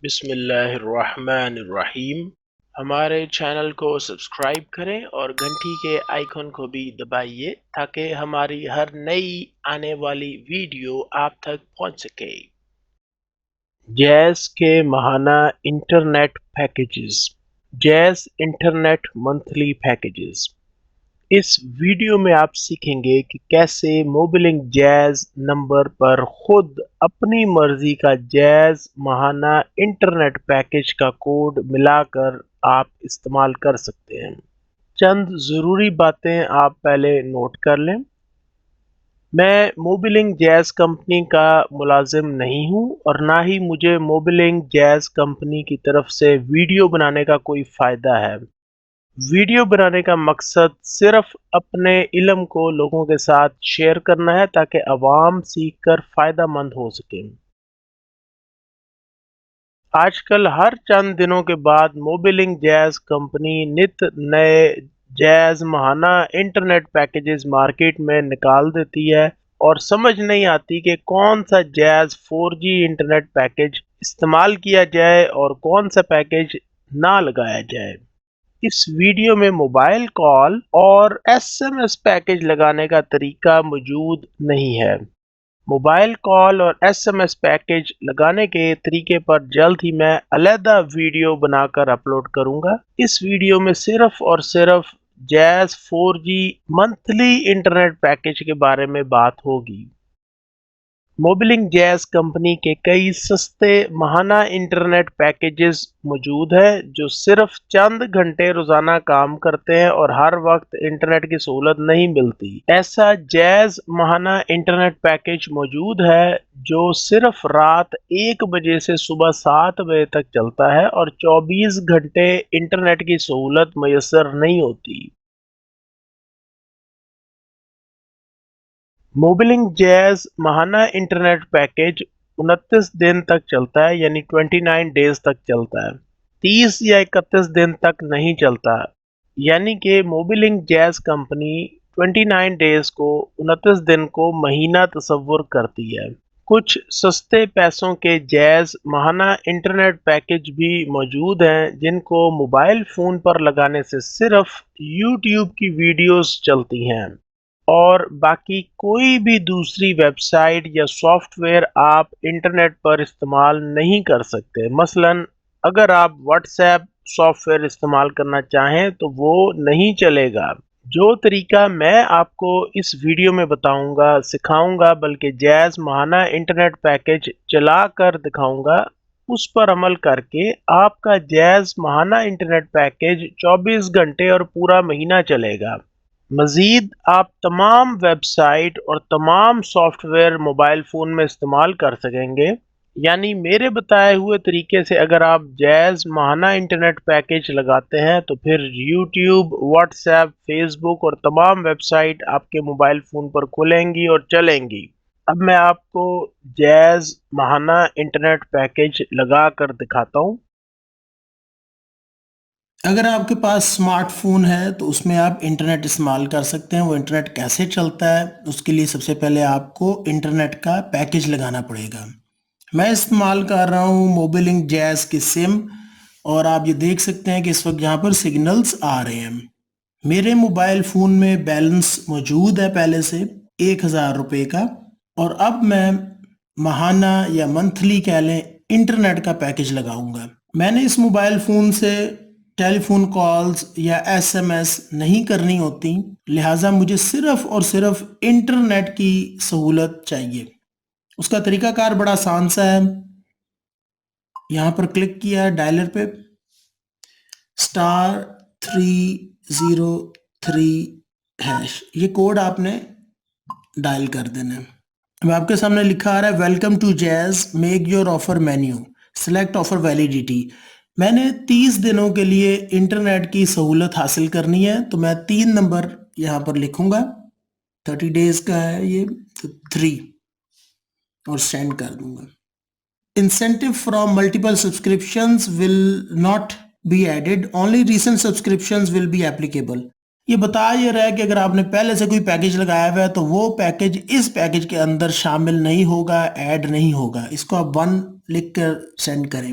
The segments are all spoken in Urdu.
بسم اللہ الرحمن الرحیم۔ ہمارے چینل کو سبسکرائب کریں اور گھنٹی کے آئیکن کو بھی دبائیے تاکہ ہماری ہر نئی آنے والی ویڈیو آپ تک پہنچ سکے۔ جیز کے ماہانہ انٹرنیٹ پیکیجز، جیز انٹرنیٹ منتھلی پیکیجز۔ اس ویڈیو میں آپ سیکھیں گے کہ کیسے موبلنگ جیز نمبر پر خود اپنی مرضی کا جیز ماہانہ انٹرنیٹ پیکیج کا کوڈ ملا کر آپ استعمال کر سکتے ہیں۔ چند ضروری باتیں آپ پہلے نوٹ کر لیں۔ میں موبلنگ جیز کمپنی کا ملازم نہیں ہوں اور نہ ہی مجھے موبلنگ جیز کمپنی کی طرف سے ویڈیو بنانے کا کوئی فائدہ ہے۔ ویڈیو بنانے کا مقصد صرف اپنے علم کو لوگوں کے ساتھ شیئر کرنا ہے تاکہ عوام سیکھ کر فائدہ مند ہو سکیں۔ آج کل ہر چند دنوں کے بعد موبلنگ جیز کمپنی نت نئے جیز ماہانہ انٹرنیٹ پیکیجز مارکیٹ میں نکال دیتی ہے اور سمجھ نہیں آتی کہ کون سا جیز 4G انٹرنیٹ پیکیج استعمال کیا جائے اور کون سا پیکیج نہ لگایا جائے۔ اس ویڈیو میں موبائل کال اور SMS پیکیج لگانے کا طریقہ موجود نہیں ہے۔ موبائل کال اور SMS پیکیج لگانے کے طریقے پر جلد ہی میں علیحدہ ویڈیو بنا کر اپلوڈ کروں گا۔ اس ویڈیو میں صرف اور صرف جیز 4G منتھلی انٹرنیٹ پیکیج کے بارے میں بات ہوگی۔ موبلنگ جیز کمپنی کے کئی سستے ماہانہ انٹرنیٹ پیکیجز موجود ہیں جو صرف چند گھنٹے روزانہ کام کرتے ہیں اور ہر وقت انٹرنیٹ کی سہولت نہیں ملتی۔ ایسا جیز ماہانہ انٹرنیٹ پیکیج موجود ہے جو صرف رات 1 بجے سے صبح 7 بجے تک چلتا ہے اور 24 گھنٹے انٹرنیٹ کی سہولت میسر نہیں ہوتی۔ موبلنگ جیز ماہانہ انٹرنیٹ پیکیج 29 دن تک چلتا ہے، یعنی 29 ڈیز تک چلتا ہے، 30 یا 31 دن تک نہیں چلتا، یعنی کہ موبلنگ جیز کمپنی 29 ڈیز کو 29 دن کو مہینہ تصور کرتی ہے۔ کچھ سستے پیسوں کے جیز ماہانہ انٹرنیٹ پیکیج بھی موجود ہیں جن کو موبائل فون پر لگانے سے صرف YouTube کی ویڈیوز چلتی ہیں اور باقی کوئی بھی دوسری ویب سائٹ یا سافٹ ویئر آپ انٹرنیٹ پر استعمال نہیں کر سکتے۔ مثلا اگر آپ واٹس ایپ سافٹ ویئر استعمال کرنا چاہیں تو وہ نہیں چلے گا۔ جو طریقہ میں آپ کو اس ویڈیو میں بتاؤں گا سکھاؤں گا بلکہ جیز ماہانہ انٹرنیٹ پیکیج چلا کر دکھاؤں گا، اس پر عمل کر کے آپ کا جیز ماہانہ انٹرنیٹ پیکیج 24 گھنٹے اور پورا مہینہ چلے گا۔ مزید آپ تمام ویب سائٹ اور تمام سافٹ ویئر موبائل فون میں استعمال کر سکیں گے، یعنی میرے بتائے ہوئے طریقے سے اگر آپ جیز ماہانہ انٹرنیٹ پیکیج لگاتے ہیں تو پھر YouTube، واٹس ایپ، فیس بک اور تمام ویب سائٹ آپ کے موبائل فون پر کھلیں گی اور چلیں گی۔ اب میں آپ کو جیز ماہانہ انٹرنیٹ پیکیج لگا کر دکھاتا ہوں۔ اگر آپ کے پاس سمارٹ فون ہے تو اس میں آپ انٹرنیٹ استعمال کر سکتے ہیں۔ وہ انٹرنیٹ کیسے چلتا ہے اس کے لیے سب سے پہلے آپ کو انٹرنیٹ کا پیکیج لگانا پڑے گا۔ میں استعمال کر رہا ہوں موبلنگ جیز کی سم اور آپ یہ دیکھ سکتے ہیں کہ اس وقت یہاں پر سگنلز آ رہے ہیں۔ میرے موبائل فون میں بیلنس موجود ہے پہلے سے 1000 روپے کا، اور اب میں ماہانہ یا منتھلی کہہ لیں انٹرنیٹ کا پیکیج لگاؤں گا۔ میں نے اس موبائل فون سے ٹیلی فون کالز یا SMS نہیں کرنی ہوتی، لہٰذا مجھے صرف اور صرف انٹرنیٹ کی سہولت چاہیے۔ اس کا طریقہ کار بڑا آسان سا ہے۔ یہاں پر کلک کیا ڈائلر پہ، *303#، یہ کوڈ آپ نے ڈائل کر دینا ہے۔ اب آپ کے سامنے لکھا آ رہا ہے welcome to Jazz, make your offer menu, select offer validity. میں نے 30 دنوں کے لیے انٹرنیٹ کی سہولت حاصل کرنی ہے تو میں 3 نمبر یہاں پر لکھوں گا، 30 ڈیز کا ہے یہ، 3 اور سینڈ کر دوں گا۔ Incentive from multiple subscriptions will not be added, only recent subscriptions will be applicable. یہ بتا یہ رہا ہے کہ اگر آپ نے پہلے سے کوئی پیکیج لگایا ہوا ہے تو وہ پیکیج اس پیکیج کے اندر شامل نہیں ہوگا، ایڈ نہیں ہوگا۔ اس کو آپ 1 لکھ کر سینڈ کریں۔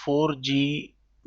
4G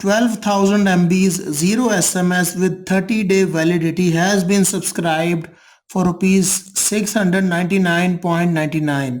12,000 MBs, 0 SMS with 30-day validity has been subscribed for rupees 699.99।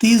30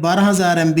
12,000 MB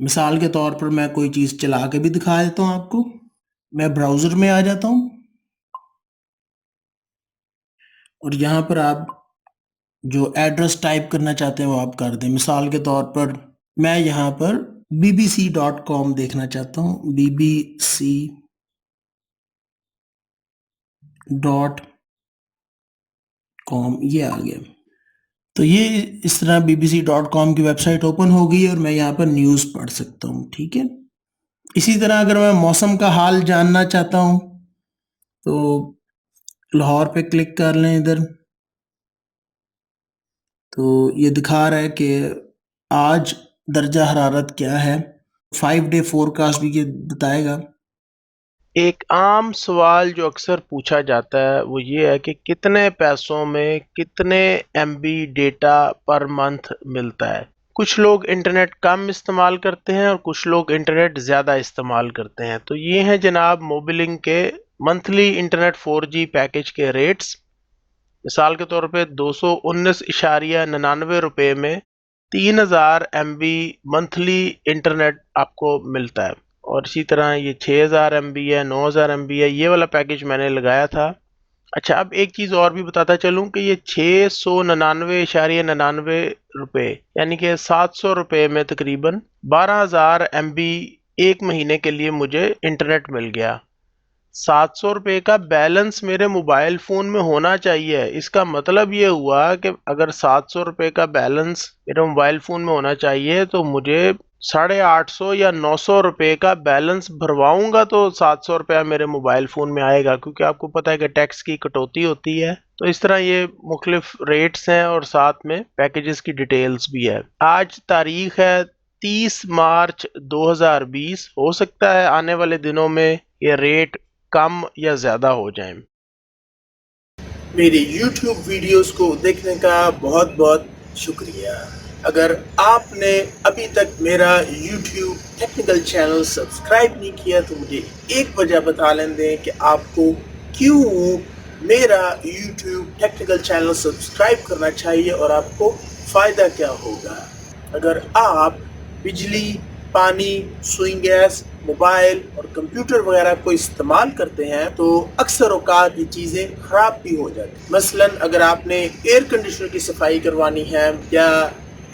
مثال کے طور پر میں کوئی چیز چلا کے بھی دکھا دیتا ہوں آپ کو. میں براؤزر میں آ جاتا ہوں اور یہاں پر آپ جو ایڈریس ٹائپ کرنا چاہتے ہیں وہ آپ کر دیں. مثال کے طور پر میں یہاں پر bbc.com دیکھنا چاہتا ہوں. bbc.com یہ آ گیا. تو یہ اس طرح bbc.com کی ویب سائٹ اوپن ہو گئی اور میں یہاں پر نیوز پڑھ سکتا ہوں. ٹھیک ہے. اسی طرح اگر میں موسم کا حال جاننا چاہتا ہوں تو لاہور پہ کلک کر لیں ادھر. تو یہ دکھا رہا ہے کہ آج درجہ حرارت کیا ہے. 5 ڈے فورکاسٹ بھی یہ بتائے گا. ایک عام سوال جو اکثر پوچھا جاتا ہے وہ یہ ہے کہ کتنے پیسوں میں کتنے ایم بی ڈیٹا پر منتھ ملتا ہے. کچھ لوگ انٹرنیٹ کم استعمال کرتے ہیں اور کچھ لوگ انٹرنیٹ زیادہ استعمال کرتے ہیں. تو یہ ہیں جناب موبلنگ کے منتھلی انٹرنیٹ 4G پیکج کے ریٹس. مثال کے طور پہ 219.99 روپے میں 3000 ایم بی منتھلی انٹرنیٹ آپ کو ملتا ہے. اور اسی طرح یہ 6000 ایم بی ہے، 9000 ایم بی ہے. یہ والا پیکج میں نے لگایا تھا. اچھا، اب ایک چیز اور بھی بتاتا چلوں کہ یہ 699.99 روپے یعنی کہ 700 روپے میں تقریباً 12000 ایم بی ایک مہینے کے لیے مجھے انٹرنیٹ مل گیا. 700 روپے کا بیلنس میرے موبائل فون میں ہونا چاہیے. اس کا مطلب یہ ہوا کہ اگر 700 روپے کا بیلنس میرے موبائل فون میں ہونا چاہیے تو مجھے 850 یا 900 روپے کا بیلنس بھرواؤں گا تو 700 روپیہ میرے موبائل فون میں آئے گا، کیونکہ آپ کو پتہ ہے کہ ٹیکس کی کٹوتی ہوتی ہے. تو اس طرح یہ مختلف ریٹس ہیں اور ساتھ میں پیکیجز کی ڈیٹیلز بھی ہے. آج تاریخ ہے 30 مارچ 2020. ہو سکتا ہے آنے والے دنوں میں یہ ریٹ کم یا زیادہ ہو جائیں. میری YouTube ویڈیوز کو دیکھنے کا بہت بہت شکریہ. اگر آپ نے ابھی تک میرا YouTube ٹیکنیکل چینل سبسکرائب نہیں کیا تو مجھے ایک وجہ بتا لیں دیں کہ آپ کو کیوں میرا YouTube ٹیکنیکل چینل سبسکرائب کرنا چاہیے اور آپ کو فائدہ کیا ہوگا. اگر آپ بجلی، پانی، سوئنگ گیس، موبائل اور کمپیوٹر وغیرہ کو استعمال کرتے ہیں تو اکثر اوقات یہ چیزیں خراب بھی ہو جاتی ہیں. مثلا اگر آپ نے ایئر کنڈیشنر کی صفائی کروانی ہے یا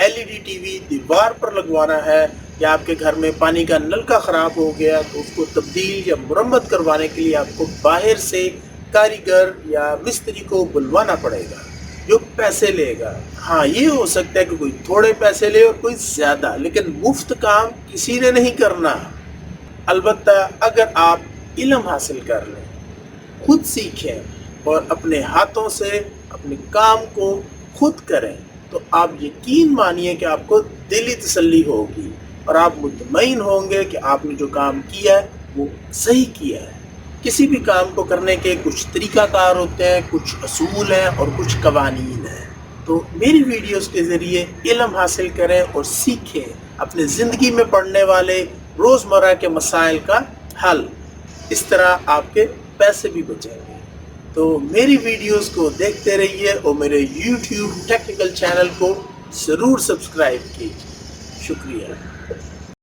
LED ٹی وی دیوار پر لگوانا ہے یا آپ کے گھر میں پانی کا نل کا خراب ہو گیا تو اس کو تبدیل یا مرمت کروانے کے لیے آپ کو باہر سے کاریگر یا مستری کو بلوانا پڑے گا جو پیسے لے گا. ہاں، یہ ہو سکتا ہے کہ کوئی تھوڑے پیسے لے اور کوئی زیادہ، لیکن مفت کام کسی نے نہیں کرنا. البتہ اگر آپ علم حاصل کر لیں، خود سیکھیں اور اپنے ہاتھوں سے اپنے کام کو خود کریں تو آپ یقین مانیے کہ آپ کو دلی تسلی ہوگی اور آپ مطمئن ہوں گے کہ آپ نے جو کام کیا ہے وہ صحیح کیا ہے. کسی بھی کام کو کرنے کے کچھ طریقہ کار ہوتے ہیں، کچھ اصول ہیں اور کچھ قوانین ہیں. تو میری ویڈیوز کے ذریعے علم حاصل کریں اور سیکھیں اپنے زندگی میں پڑنے والے روزمرہ کے مسائل کا حل. اس طرح آپ کے پیسے بھی بچیں گے. تو میری ویڈیوز کو دیکھتے رہیے اور میرے YouTube ٹیکنیکل چینل کو ضرور سبسکرائب کیجیے. شکریہ.